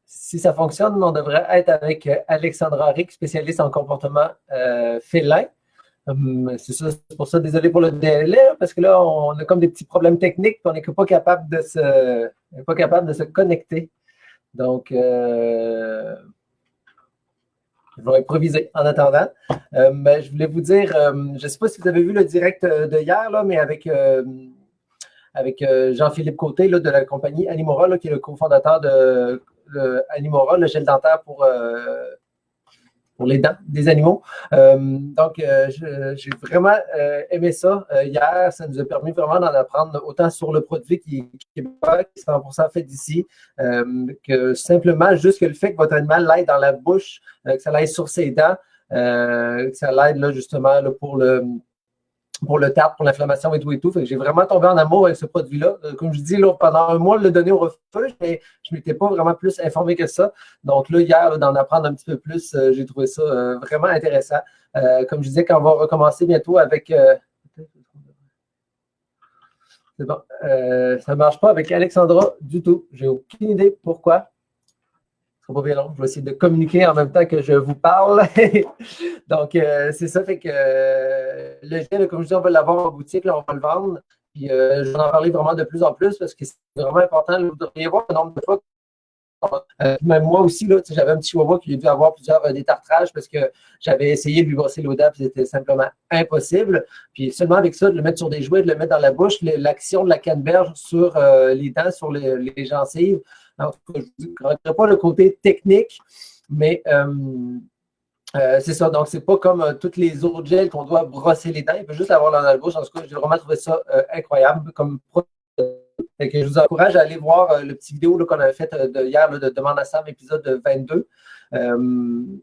Si ça fonctionne, on devrait être avec Alexandra Rick, spécialiste en comportement félin. C'est ça, c'est pour ça, désolé pour le délai, parce que là, on a comme des petits problèmes techniques, puis on n'est pas capable de se connecter. Donc, je vais improviser en attendant. Mais je voulais vous dire, je ne sais pas si vous avez vu le direct de hier, là, mais avec Jean-Philippe Côté là, de la compagnie Animora, là, qui est le cofondateur de Animora, le gel dentaire pour les dents des animaux. Donc, j'ai vraiment aimé ça hier. Ça nous a permis vraiment d'en apprendre autant sur le produit qui est 100% fait d'ici, que simplement juste que le fait que votre animal l'aille dans la bouche, que ça l'aille sur ses dents, que ça l'aide là, justement là, pour le tartre, pour l'inflammation et tout et tout. Fait que j'ai vraiment tombé en amour avec ce produit-là. Comme je dis, là, pendant un mois, je l'ai donné au refuge, mais je ne m'étais pas vraiment plus informé que ça. Donc là, hier, d'en apprendre un petit peu plus, j'ai trouvé ça vraiment intéressant. Comme je disais, quand on va recommencer bientôt avec... c'est bon. Ça ne marche pas avec Alexandra du tout. J'ai aucune idée pourquoi. Ce sera pas bien long. Je vais essayer de communiquer en même temps que je vous parle. Donc, c'est ça. Fait que le gel, comme je dis, on va l'avoir en boutique, là, on va le vendre. Puis, je vais en parler vraiment de plus en plus parce que c'est vraiment important. Vous devriez voir le nombre de fois. Même moi aussi, là, j'avais un petit chihuahua qui a dû avoir plusieurs détartrages parce que j'avais essayé de lui brosser l'eau puis c'était simplement impossible. Puis seulement avec ça, de le mettre sur des jouets, de le mettre dans la bouche, l'action de la canneberge sur les dents, sur les gencives. En tout cas, je ne regrette pas le côté technique, mais c'est ça. Donc, c'est pas comme toutes les autres gels qu'on doit brosser les dents. Il peut juste l'avoir dans la bouche. En tout cas, j'ai vraiment trouvé ça incroyable comme produit. Fait que je vous encourage à aller voir le petit vidéo qu'on avait fait hier de Demande à Sam, épisode 22.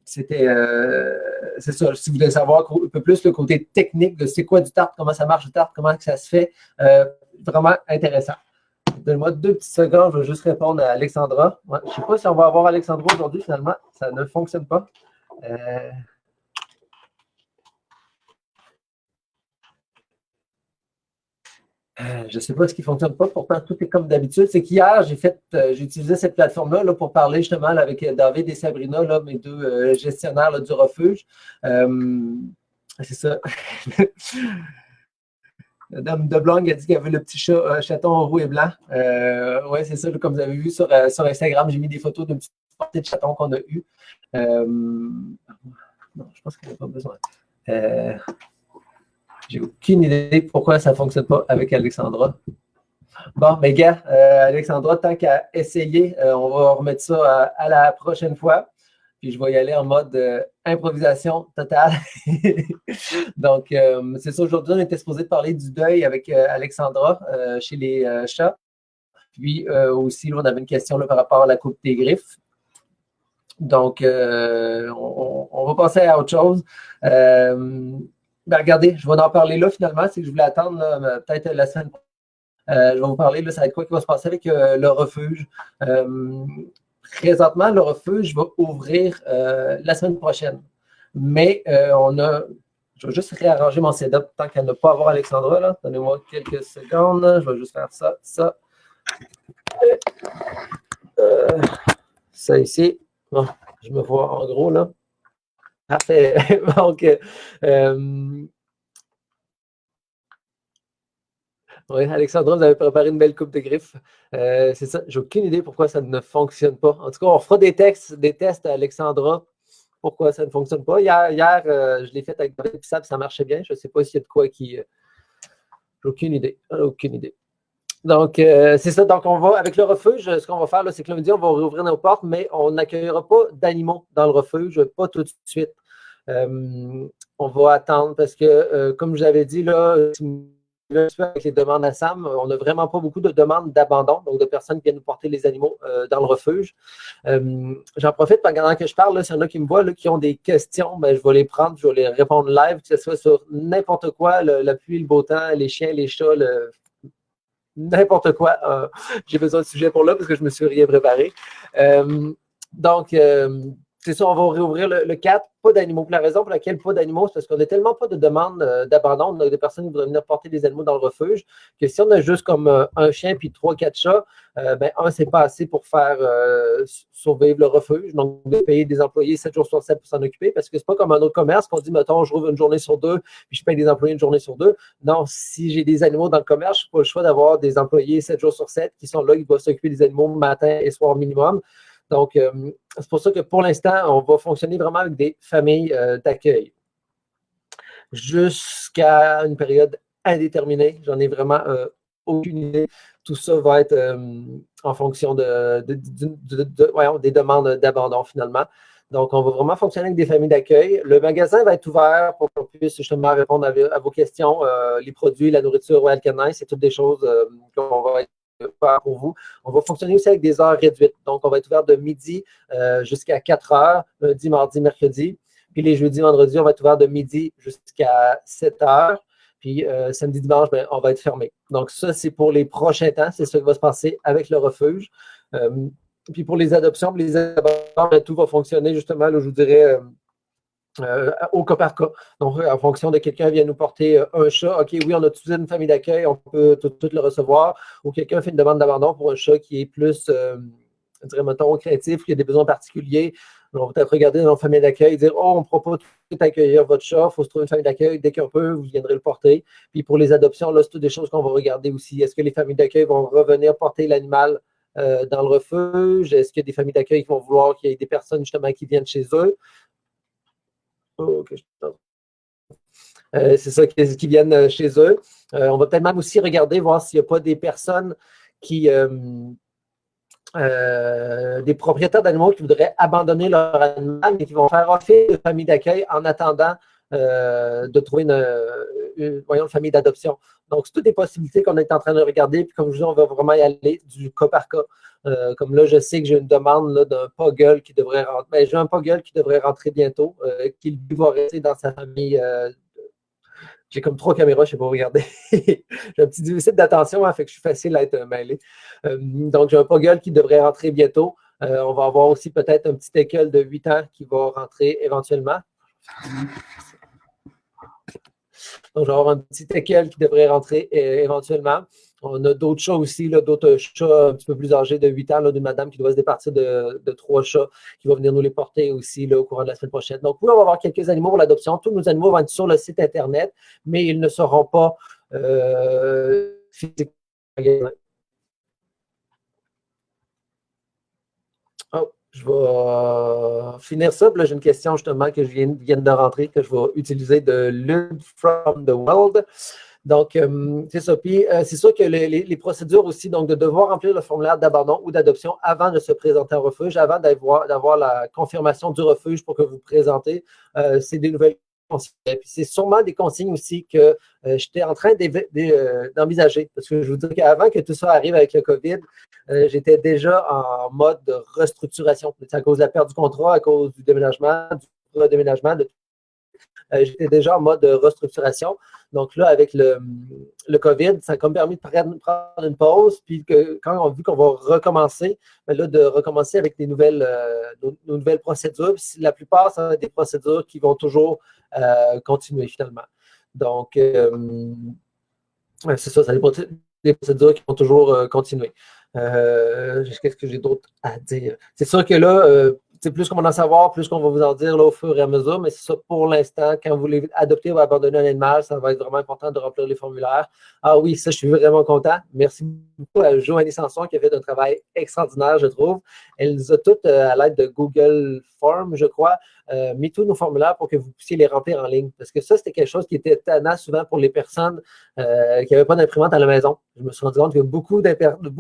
C'est ça. Si vous voulez savoir un peu plus le côté technique de c'est quoi du tartre, comment ça marche du tartre, comment ça se fait, vraiment intéressant. Donne-moi 2 petites secondes, je vais juste répondre à Alexandra. Ouais, je ne sais pas si on va avoir Alexandra aujourd'hui, finalement. Ça ne fonctionne pas. Je ne sais pas ce qui ne fonctionne pas, pourtant tout est comme d'habitude. C'est qu'hier, j'ai utilisé cette plateforme-là là, pour parler justement là, avec David et Sabrina, là, mes deux gestionnaires là, du refuge. C'est ça. Dame de Blanc a dit qu'il y avait le petit chaton roux et blanc. Oui, c'est ça, là, comme vous avez vu sur Instagram, j'ai mis des photos d'un petit portée de chaton qu'on a eu. Non, je pense qu'il n'y a pas besoin. J'ai aucune idée pourquoi ça ne fonctionne pas avec Alexandra. Bon, mais gars, Alexandra, tant qu'à essayer, on va remettre ça à la prochaine fois. Puis je vais y aller en mode improvisation totale. Donc, c'est ça, aujourd'hui, on était supposé de parler du deuil avec Alexandra chez les chats. Puis aussi, là, on avait une question là, par rapport à la coupe des griffes. Donc, on va passer à autre chose. Ben, regardez, je vais en parler là finalement. C'est que je voulais attendre peut-être la semaine prochaine. Je vais vous parler, là, ça va être quoi qui va se passer avec le refuge. Présentement, le refuge va ouvrir la semaine prochaine. Mais je vais juste réarranger mon setup tant qu'à ne pas avoir Alexandra. Là. Donnez-moi quelques secondes. Je vais juste faire ça. Ça ici. Bon, je me vois en gros là. Parfait. Donc, oui, Alexandra, vous avez préparé une belle coupe de griffes. C'est ça. J'ai aucune idée pourquoi ça ne fonctionne pas. En tout cas, on fera des tests à Alexandra. Pourquoi ça ne fonctionne pas. Hier je l'ai fait avec David et ça marchait bien. Je ne sais pas s'il y a de quoi qui. J'ai aucune idée. Aucune idée. Donc, c'est ça. Donc, on va, avec le refuge, ce qu'on va faire, c'est que lundi, on va rouvrir nos portes, mais on n'accueillera pas d'animaux dans le refuge, pas tout de suite. On va attendre parce que, comme je l'avais dit, là, avec les demandes à Sam, on n'a vraiment pas beaucoup de demandes d'abandon, donc de personnes qui viennent nous porter les animaux dans le refuge. J'en profite pendant que je parle, s'il y en a qui me voient, là, qui ont des questions, ben, je vais les prendre, je vais les répondre live, que ce soit sur n'importe quoi, la pluie, le beau temps, les chiens, les chats, n'importe quoi. J'ai besoin de sujet pour là parce que je me suis rien préparé. Donc, c'est ça, on va réouvrir le 4, pas d'animaux. La raison pour laquelle pas d'animaux, c'est parce qu'on n'a tellement pas de demandes d'abandon. On a des personnes qui voudraient venir porter des animaux dans le refuge, que si on a juste comme un chien puis 3-4 chats, c'est pas assez pour faire survivre le refuge. Donc, de payer des employés 7 jours sur 7 pour s'en occuper, parce que c'est pas comme un autre commerce qu'on dit, mettons, je rouvre une journée sur 2, puis je paye des employés une journée sur 2. Non, si j'ai des animaux dans le commerce, je n'ai pas le choix d'avoir des employés 7 jours sur 7 qui sont là, qui doivent s'occuper des animaux matin et soir minimum. Donc, c'est pour ça que pour l'instant, on va fonctionner vraiment avec des familles d'accueil. Jusqu'à une période indéterminée, j'en ai vraiment aucune idée. Tout ça va être en fonction des demandes d'abandon finalement. Donc, on va vraiment fonctionner avec des familles d'accueil. Le magasin va être ouvert pour qu'on puisse justement répondre à vos questions. Les produits, la nourriture Royal Canin, c'est toutes des choses qu'on va être faire pour vous. On va fonctionner aussi avec des heures réduites. Donc, on va être ouvert de midi jusqu'à 4 heures, lundi, mardi, mercredi. Puis les jeudis, vendredis, on va être ouvert de midi jusqu'à 7 heures. Puis samedi, dimanche, on va être fermé. Donc, ça, c'est pour les prochains temps. C'est ce qui va se passer avec le refuge. Puis pour les adoptions, tout va fonctionner justement, là, je vous dirais, au cas par cas. Donc, en fonction de quelqu'un vient nous porter un chat, OK, oui, on a toute une famille d'accueil, on peut tout le recevoir. Ou quelqu'un fait une demande d'abandon pour un chat qui est plus, je dirais, mettons, créatif, qui a des besoins particuliers. On va peut-être regarder dans notre famille d'accueil et dire, oh, on ne pourra pas tout accueillir votre chat, il faut se trouver une famille d'accueil. Dès qu'on peut, vous viendrez le porter. Puis pour les adoptions, là, c'est toutes des choses qu'on va regarder aussi. Est-ce que les familles d'accueil vont revenir porter l'animal dans le refuge? Est-ce qu'il y a des familles d'accueil qui vont vouloir qu'il y ait des personnes justement qui viennent chez eux? C'est ça qui viennent chez eux. On va peut-être même aussi regarder, voir s'il n'y a pas des personnes qui, des propriétaires d'animaux qui voudraient abandonner leur animal, mais qui vont faire office de famille d'accueil en attendant de trouver une famille d'adoption. Donc, c'est toutes des possibilités qu'on est en train de regarder. Puis, comme je vous dis, on va vraiment y aller du cas par cas. Comme là, je sais que j'ai une demande d'un puggle qui devrait rentrer. J'ai un puggle qui devrait rentrer bientôt, qui lui va rester dans sa famille. J'ai comme 3 caméras, je ne sais pas regarder. J'ai un petit déficit d'attention, fait que je suis facile à être mêlé. Donc, j'ai un puggle qui devrait rentrer bientôt. On va avoir aussi peut-être un petit école de 8 ans qui va rentrer éventuellement. Donc, je vais avoir un petit équel qui devrait rentrer éventuellement. On a d'autres chats aussi, d'autres chats un petit peu plus âgés de 8 ans, d'une madame qui doit se départir de 3 chats qui va venir nous les porter aussi là, au courant de la semaine prochaine. Donc, oui, on va avoir quelques animaux pour l'adoption. Tous nos animaux vont être sur le site Internet, mais ils ne seront pas physiquement. Oh, je vais finir ça. Là, j'ai une question justement que je viens de rentrer, que je vais utiliser de Lud from the World. Donc, c'est ça. Puis, c'est sûr que les procédures aussi, donc de devoir remplir le formulaire d'abandon ou d'adoption avant de se présenter en refuge, avant d'avoir la confirmation du refuge pour que vous vous présentez, c'est des nouvelles consignes. Puis, c'est sûrement des consignes aussi que j'étais en train d'envisager. Parce que je vous dis qu'avant que tout ça arrive avec le COVID, j'étais déjà en mode de restructuration. C'est à cause de la perte du contrat, à cause du déménagement, du redéménagement, j'étais déjà en mode restructuration. Donc là, avec le COVID, ça a comme permis de prendre une pause. Puis quand on a vu qu'on va recommencer, là, de recommencer avec nos nouvelles procédures. Puis la plupart, ça va être des procédures qui vont toujours continuer finalement. Donc, c'est ça, ça va être des procédures qui vont toujours continuer. Qu'est-ce que j'ai d'autre à dire? C'est sûr que là, plus qu'on va en savoir, plus qu'on va vous en dire là, au fur et à mesure, mais c'est ça pour l'instant. Quand vous voulez adopter ou abandonner un animal, ça va être vraiment important de remplir les formulaires. Ah oui, ça, je suis vraiment content. Merci beaucoup à Joanie Sanson qui a fait un travail extraordinaire, je trouve. Elle nous a toutes, à l'aide de Google Forms, je crois, mis tous nos formulaires pour que vous puissiez les remplir en ligne. Parce que ça, c'était quelque chose qui était tannant souvent pour les personnes qui n'avaient pas d'imprimante à la maison. Je me suis rendu compte que beaucoup de personnes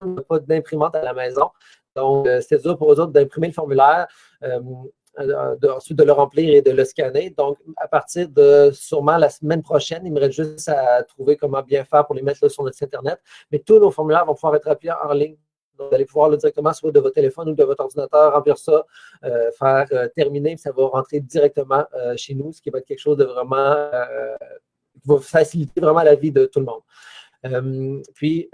n'ont pas d'imprimante à la maison. Donc, c'était dur pour eux autres d'imprimer le formulaire, ensuite de le remplir et de le scanner. Donc, à partir de sûrement la semaine prochaine, il me reste juste à trouver comment bien faire pour les mettre là, sur notre site Internet. Mais tous nos formulaires vont pouvoir être remplis en ligne. Donc, vous allez pouvoir là, directement sur de votre téléphone ou de votre ordinateur, remplir ça, faire terminer, puis ça va rentrer directement chez nous, ce qui va être quelque chose de vraiment qui va faciliter vraiment la vie de tout le monde. Puis,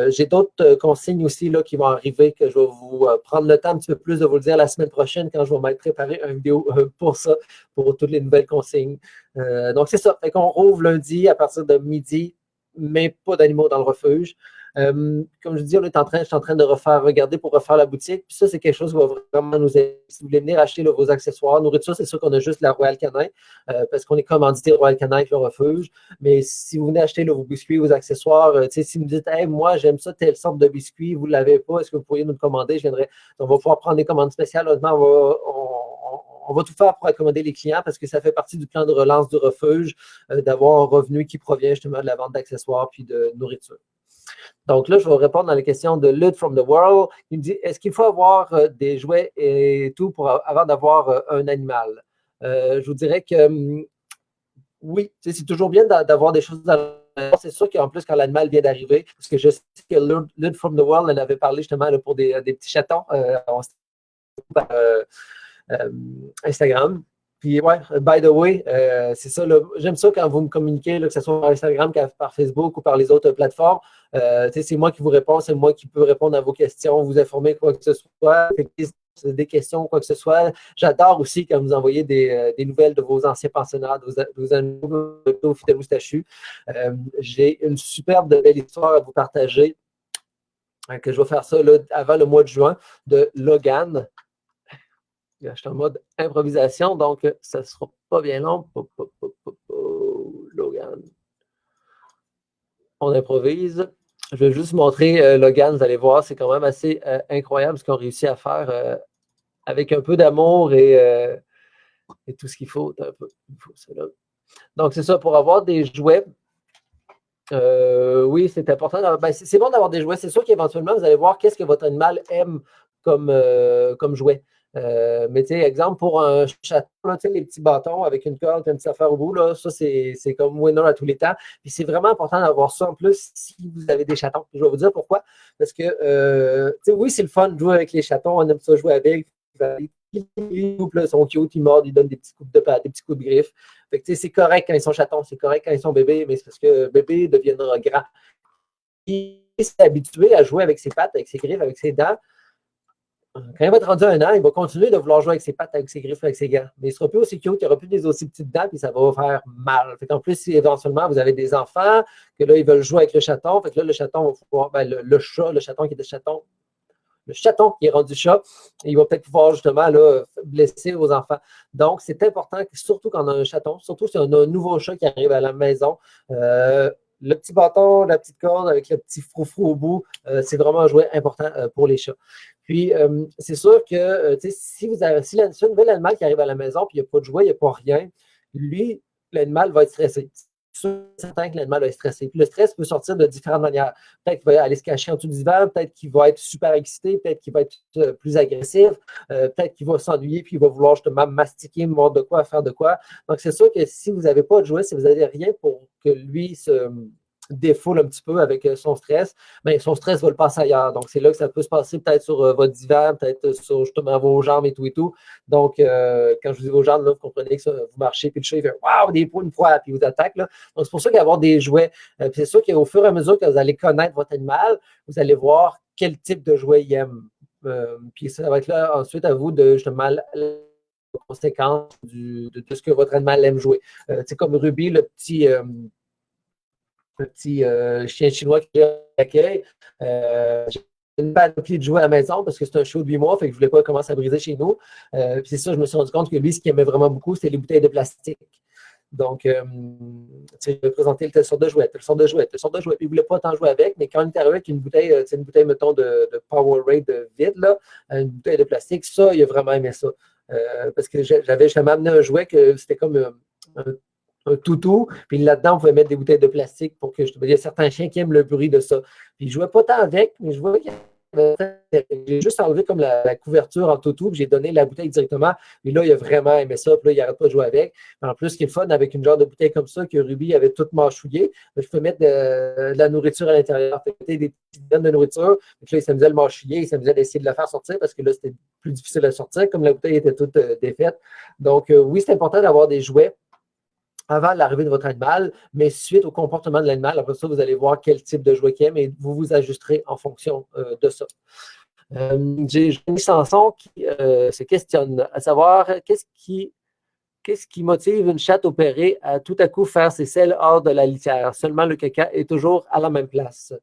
j'ai d'autres consignes aussi là, qui vont arriver, que je vais vous prendre le temps un petit peu plus de vous le dire la semaine prochaine quand je vais m'être préparé une vidéo pour ça, pour toutes les nouvelles consignes. Donc, c'est ça. Fait qu'on rouvre lundi à partir de midi, mais pas d'animaux dans le refuge. Comme je dis, je suis en train de regarder pour refaire la boutique. Puis ça, c'est quelque chose qui va vraiment nous aider. Si vous voulez venir acheter là, vos accessoires, nourriture, c'est sûr qu'on a juste la Royal Canin, parce qu'on est commandité Royal Canin avec le refuge. Mais si vous venez acheter là, vos biscuits, vos accessoires, si vous me dites, hey, moi, j'aime ça, telle sorte de biscuits, vous ne l'avez pas, est-ce que vous pourriez nous le commander? On va pouvoir prendre des commandes spéciales. Honnêtement, on va tout faire pour accommoder les clients parce que ça fait partie du plan de relance du refuge, d'avoir un revenu qui provient justement de la vente d'accessoires puis de nourriture. Donc là, je vais répondre à la question de Lud from the World. Il me dit, est-ce qu'il faut avoir des jouets et tout avant d'avoir un animal? Je vous dirais que oui, c'est toujours bien d'avoir des choses dans la maison. C'est sûr qu'en plus, quand l'animal vient d'arriver, parce que je sais que Lud from the World en avait parlé justement là, pour des petits chatons par Instagram. Puis ouais, by the way, c'est ça. J'aime ça quand vous me communiquez, là, que ce soit par Instagram, par Facebook ou par les autres plateformes. C'est moi qui vous réponds, c'est moi qui peux répondre à vos questions, vous informer quoi que ce soit, des questions, quoi que ce soit. J'adore aussi quand vous envoyez des nouvelles de vos anciens pensionnaires, de vos amis fidèles moustachus. J'ai une superbe belle histoire à vous partager, que je vais faire ça là, avant le mois de juin, de Logan. Je suis en mode improvisation, donc ça ne sera pas bien long. Logan. On improvise. Je vais juste montrer Logan, vous allez voir, c'est quand même assez incroyable ce qu'on réussit à faire avec un peu d'amour et tout ce qu'il faut. Il faut ça, là. Donc, c'est ça, pour avoir des jouets. Oui, c'est important. C'est bon d'avoir des jouets. C'est sûr qu'éventuellement, vous allez voir qu'est-ce que votre animal aime comme jouet. Mais tu sais, exemple, pour un chaton, là, les petits bâtons avec une corde et une petite affaire au bout, là, ça, c'est comme winner à tous les temps. Puis c'est vraiment important d'avoir ça en plus si vous avez des chatons. Je vais vous dire pourquoi. Parce que, oui, c'est le fun de jouer avec les chatons. On aime ça jouer avec. Ils sont cute, ils mordent, ils donnent des petits coups de griffes. Fait que, c'est correct quand ils sont chatons, c'est correct quand ils sont bébés, mais c'est parce que bébé deviendra grand. Il s'est habitué à jouer avec ses pattes, avec ses griffes, avec ses dents. Quand il va être rendu à 1 an, il va continuer de vouloir jouer avec ses pattes, avec ses griffes, avec ses gants. Mais il ne sera plus aussi cute, il n'y aura plus des aussi petites dents, puis ça va faire mal. En plus, si éventuellement vous avez des enfants, que là, ils veulent jouer avec le chaton, fait que là, le chaton va pouvoir, le chat, le chaton qui était chaton, le chaton qui est rendu chat, il va peut-être pouvoir justement là, blesser vos enfants. Donc, c'est important, surtout quand on a un chaton, surtout si on a un nouveau chat qui arrive à la maison, le petit bâton, la petite corde avec le petit froufrou au bout, c'est vraiment un jouet important pour les chats. Puis, c'est sûr que si un nouvel animal qui arrive à la maison puis il n'y a pas de jouet, il n'y a pas rien, lui, l'animal va être stressé. C'est certain que l'animal va être stressé. Puis le stress peut sortir de différentes manières. Peut-être qu'il va aller se cacher en dessous du divan, peut-être qu'il va être super excité, peut-être qu'il va être plus agressif, peut-être qu'il va s'ennuyer puis il va vouloir justement mastiquer, me voir de quoi, faire de quoi. Donc, c'est sûr que si vous n'avez pas de jouet, si vous n'avez rien pour que lui se défoule un petit peu avec son stress, bien, son stress va le passer ailleurs. Donc, c'est là que ça peut se passer peut-être sur votre divan, peut-être sur justement vos jambes et tout et tout. Donc, quand je vous dis vos jambes, là, vous comprenez que ça, vous marchez, puis le chat, il fait « Waouh, des points une fois », puis il vous attaque. Là. Donc, c'est pour ça qu'il y a avoir des jouets. Puis c'est sûr qu'au fur et à mesure que vous allez connaître votre animal, vous allez voir quel type de jouet il aime. Puis ça va être là ensuite à vous de justement les conséquences de ce que votre animal aime jouer. C'est comme Ruby, le petit chien chinois qui accueille. J'ai une panoplie de jouets à la maison parce que c'est un chiot de 8 mois, fait que je ne voulais pas commencer à briser chez nous. Puis c'est ça, je me suis rendu compte que lui, ce qu'il aimait vraiment beaucoup, c'était les bouteilles de plastique. Donc, je vais présenter telle sorte de jouet, telle sorte de jouet, telle sorte de jouet. Puis il ne voulait pas tant jouer avec, mais quand on est arrivé avec une bouteille, mettons, de Powerade vide, là, une bouteille de plastique, ça, il a vraiment aimé ça. Parce que j'avais jamais amené un jouet que c'était comme un toutou, puis là-dedans, on pouvait mettre des bouteilles de plastique pour que, il y a certains chiens qui aiment le bruit de ça. Puis je jouais pas tant avec, mais je vois qu'il j'ai juste enlevé comme la couverture en toutou, puis j'ai donné la bouteille directement. Et là, il a vraiment aimé ça, puis là, il n'arrête pas de jouer avec. En plus, ce qui est le fun avec une genre de bouteille comme ça, que Ruby avait tout mâchouillé, je peux mettre de la nourriture à l'intérieur. Des petites graines de nourriture. Puis là, il s'amusait à le mâchouiller, il s'amusait d'essayer de la faire sortir parce que là, c'était plus difficile à sortir, comme la bouteille était toute défaite. Donc, oui, c'est important d'avoir des jouets. avant l'arrivée de votre animal, mais suite au comportement de l'animal, après ça, vous allez voir quel type de jouet qu'il aime et vous vous ajusterez en fonction de ça. J'ai Johnny Sanson qui se questionne à savoir qu'est-ce qui motive une chatte opérée à tout à coup faire ses selles hors de la litière? Seulement le caca est toujours à la même place.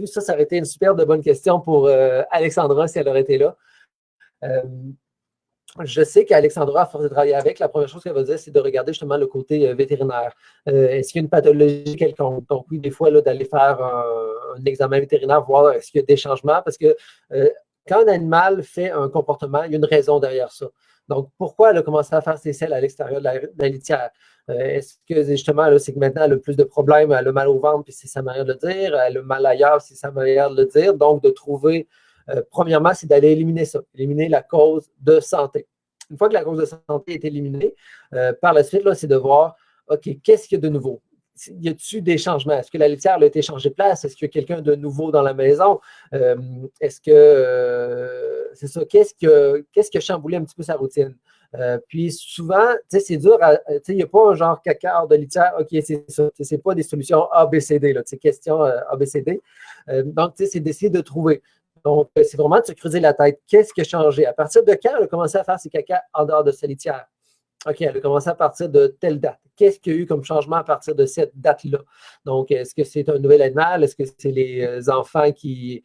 Ça aurait été une super de bonne question pour Alexandra si elle aurait été là. Je sais qu'Alexandra, à force de travailler avec, la première chose qu'elle va dire, c'est de regarder justement le côté vétérinaire. Est-ce qu'il y a une pathologie quelconque? Donc, oui, des fois, d'aller faire un examen vétérinaire, voir est-ce qu'il y a des changements, parce que quand un animal fait un comportement, il y a une raison derrière ça. Donc, pourquoi elle a commencé à faire ses selles à l'extérieur de la litière? Est-ce que justement, c'est que maintenant, elle a plus de problèmes, elle a mal au ventre, puis c'est sa manière de le dire, elle a mal ailleurs, c'est sa manière de le dire. Donc, de trouver premièrement, c'est d'aller éliminer ça, éliminer la cause de santé. Une fois que la cause de santé est éliminée, par la suite, c'est de voir, OK, qu'est-ce qu'il y a de nouveau? Y a-t-il des changements? Est-ce que la litière a été changée de place? Est-ce qu'il y a quelqu'un de nouveau dans la maison? Est-ce que, c'est ça, qu'est-ce qui a chamboulé un petit peu sa routine? Puis souvent, c'est dur, il n'y a pas un genre caca hors de litière, OK, c'est ça. C'est pas des solutions A, B, C, D, c'est question A, B, C, D. Donc, c'est d'essayer de trouver. Donc, c'est vraiment de se creuser la tête. Qu'est-ce qui a changé? À partir de quand elle a commencé à faire ses caca en dehors de sa litière? OK, elle a commencé à partir de telle date. Qu'est-ce qu'il y a eu comme changement à partir de cette date-là? Donc, est-ce que c'est un nouvel animal? Est-ce que c'est les enfants qui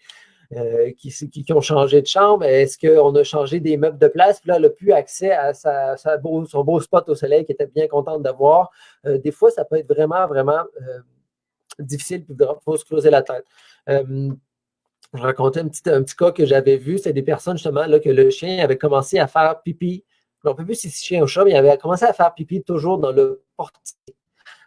ont changé de chambre? Est-ce qu'on a changé des meubles de place? Puis là, elle n'a plus accès à son beau spot au soleil qu'elle était bien contente d'avoir. Des fois, ça peut être vraiment, vraiment difficile, puis il faut se creuser la tête. Je racontais un petit cas que j'avais vu. C'est des personnes, justement, là, que le chien avait commencé à faire pipi. On ne peut plus si c'est chien ou chat, mais il avait commencé à faire pipi toujours dans le portique.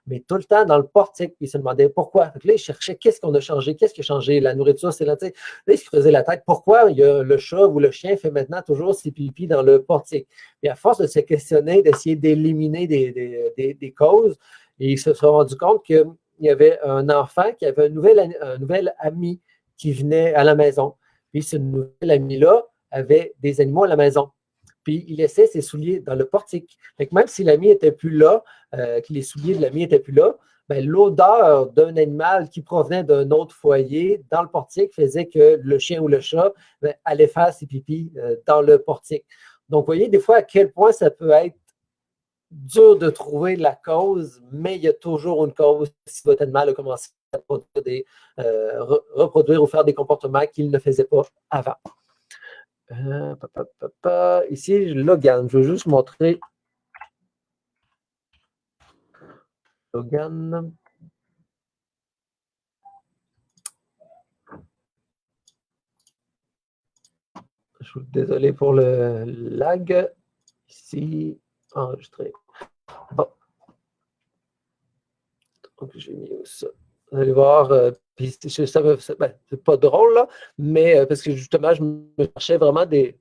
Mais tout le temps dans le portique. Puis il se demandait pourquoi. Donc là, il cherchait qu'est-ce qu'on a changé, qu'est-ce qui a changé. La nourriture, c'est là. Là, il se creusait la tête. Pourquoi le chat ou le chien fait maintenant toujours ses pipis dans le portique? Et à force de se questionner, d'essayer d'éliminer des causes, et ils se sont rendus compte qu'il y avait un enfant qui avait un nouvel ami qui venait à la maison. Puis ce nouvel ami-là avait des animaux à la maison. Puis il laissait ses souliers dans le portique. Fait que même si l'ami n'était plus là, que les souliers de l'ami n'étaient plus là, ben, l'odeur d'un animal qui provenait d'un autre foyer dans le portique faisait que le chien ou le chat allait faire ses pipis dans le portique. Donc, vous voyez des fois à quel point ça peut être dur de trouver la cause, mais il y a toujours une cause si votre animal a commencé à reproduire ou faire des comportements qu'il ne faisait pas avant. Ici, Logan, je veux juste montrer Logan. Je suis désolé pour le lag. Ici, enregistré. Bon. Donc, j'ai mis ça. Vous allez voir, puis c'est pas drôle, là, mais parce que justement, je me cherchais vraiment des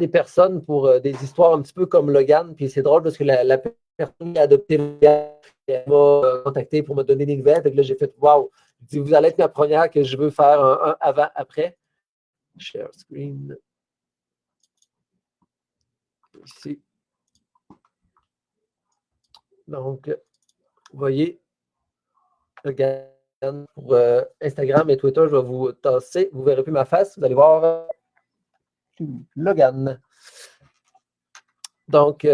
personnes pour des histoires un petit peu comme Logan. Puis c'est drôle parce que la personne qui a adopté Logan, elle m'a contacté pour me donner des nouvelles. Donc là, j'ai fait waouh, vous allez être ma première que je veux faire un avant-après. Share screen. Ici. Donc, vous voyez, Logan pour Instagram et Twitter, je vais vous tasser. Vous ne verrez plus ma face. Vous allez voir Logan. Donc,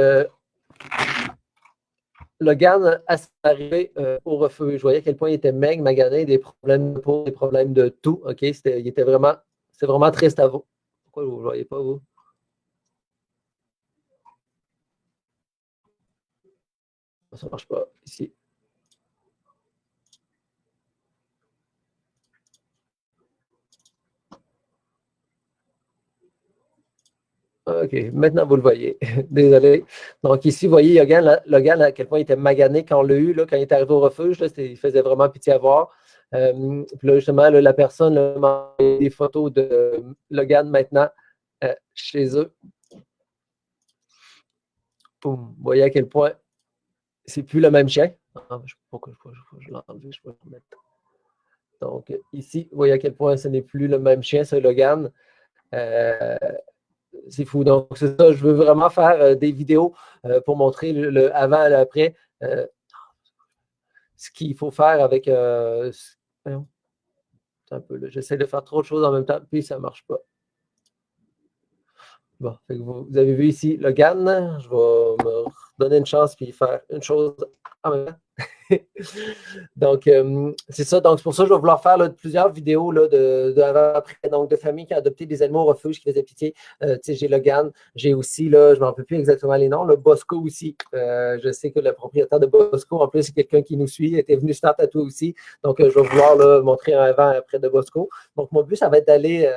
Logan, à son arrivée au refuge, je voyais à quel point il était maigre, magané, des problèmes de peau, des problèmes de tout. OK? C'est vraiment triste à vous. Pourquoi vous ne le voyez pas, vous? Ça ne marche pas ici. OK, maintenant vous le voyez. Désolé. Donc ici, vous voyez, Logan, à quel point il était magané quand on l'a eu, là, quand il est arrivé au refuge, là, il faisait vraiment pitié à voir. Puis là, justement, là, la personne m'a envoyé des photos de Logan maintenant chez eux. Boum. Vous voyez à quel point c'est plus le même chien. Ah, je sais pas pourquoi je l'ai enlevé, je peux le remettre. Donc ici, vous voyez à quel point ce n'est plus le même chien, ce Logan. c'est fou. Donc, c'est ça, je veux vraiment faire des vidéos pour montrer le avant et l'après. Ce qu'il faut faire avec. Voyons, un peu, j'essaie de faire trop de choses en même temps, puis ça ne marche pas. Bon, fait que vous avez vu ici le GAN. Je vais me donner une chance puis faire une chose en même temps. Donc, c'est ça. Donc, c'est pour ça que je vais vouloir faire là, plusieurs vidéos là, après, donc, de familles qui ont adopté des animaux au refuge qui faisaient pitié. J'ai le GAN, j'ai aussi, là, je ne me rappelle plus exactement les noms, le Bosco aussi. Je sais que le propriétaire de Bosco, en plus, c'est quelqu'un qui nous suit, était venu se faire tatouer aussi. Donc, je vais vouloir là, montrer un avant et après de Bosco. Donc, mon but, ça va être d'aller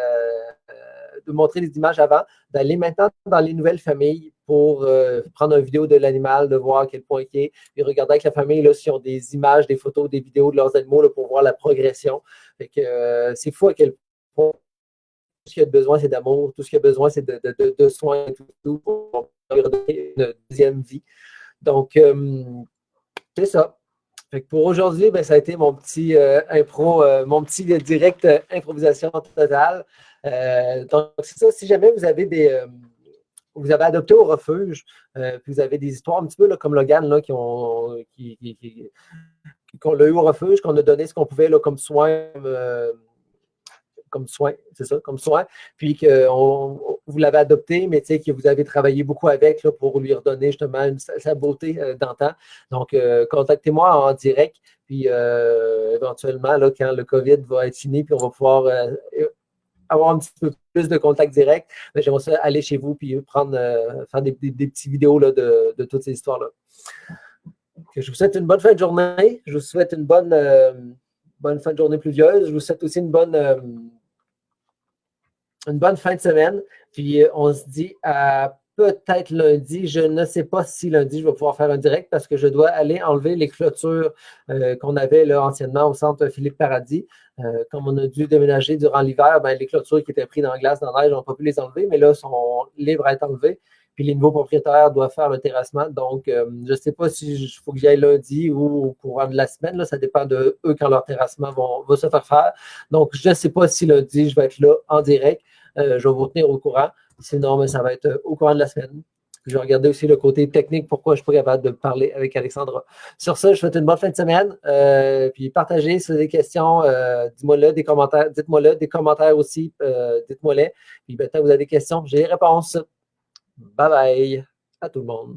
de montrer des images avant, d'aller maintenant dans les nouvelles familles pour prendre une vidéo de l'animal, de voir à quel point il est, puis regarder avec la famille là, s'ils ont des images, des photos, des vidéos de leurs animaux là, pour voir la progression. Fait que, c'est fou à quel point tout ce qu'il y a besoin, c'est d'amour, tout ce qu'il y a besoin, c'est de soins et tout pour leur donner une deuxième vie. Donc, c'est ça. Fait que pour aujourd'hui, ben, ça a été mon petit mon petit direct improvisation totale. Donc, c'est ça. Si jamais vous avez vous avez adopté au refuge, puis vous avez des histoires un petit peu là, comme Logan, là, qu'on l'a eu au refuge, qu'on a donné ce qu'on pouvait là, comme soin, c'est ça, comme soin, puis que vous l'avez adopté, mais que vous avez travaillé beaucoup avec là, pour lui redonner justement sa beauté d'antan. Donc, contactez-moi en direct, puis éventuellement, là, quand le COVID va être fini, puis on va pouvoir avoir un petit peu plus de contact direct, j'aimerais ça aller chez vous, puis prendre, faire des petites vidéos là, de toutes ces histoires-là. Je vous souhaite une bonne fin de journée. Je vous souhaite une bonne fin de journée pluvieuse. Je vous souhaite aussi une bonne fin de semaine. Puis on se dit à peut-être lundi. Je ne sais pas si lundi, je vais pouvoir faire un direct parce que je dois aller enlever les clôtures qu'on avait là, anciennement au centre Philippe Paradis. Comme on a dû déménager durant l'hiver, ben, les clôtures qui étaient prises dans la glace, dans la neige, on n'a pas pu les enlever, mais là, sont libres à être enlevées. Puis les nouveaux propriétaires doivent faire le terrassement. Donc, je ne sais pas si faut que j'y aille lundi ou au courant de la semaine. Là, ça dépend de eux quand leur terrassement va se faire. Donc, je ne sais pas si lundi, je vais être là en direct. Je vais vous tenir au courant. Sinon, mais ça va être au courant de la semaine. Je vais regarder aussi le côté technique, pourquoi je ne suis pas capable de parler avec Alexandra. Sur ça, je vous souhaite une bonne fin de semaine. Puis partagez si vous avez des questions, dites-moi-le, des commentaires, dites-moi-le, des commentaires aussi, dites-moi-les. Puis maintenant, vous avez des questions, j'ai les réponses. Bye bye à tout le monde.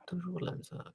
Toujours la misère.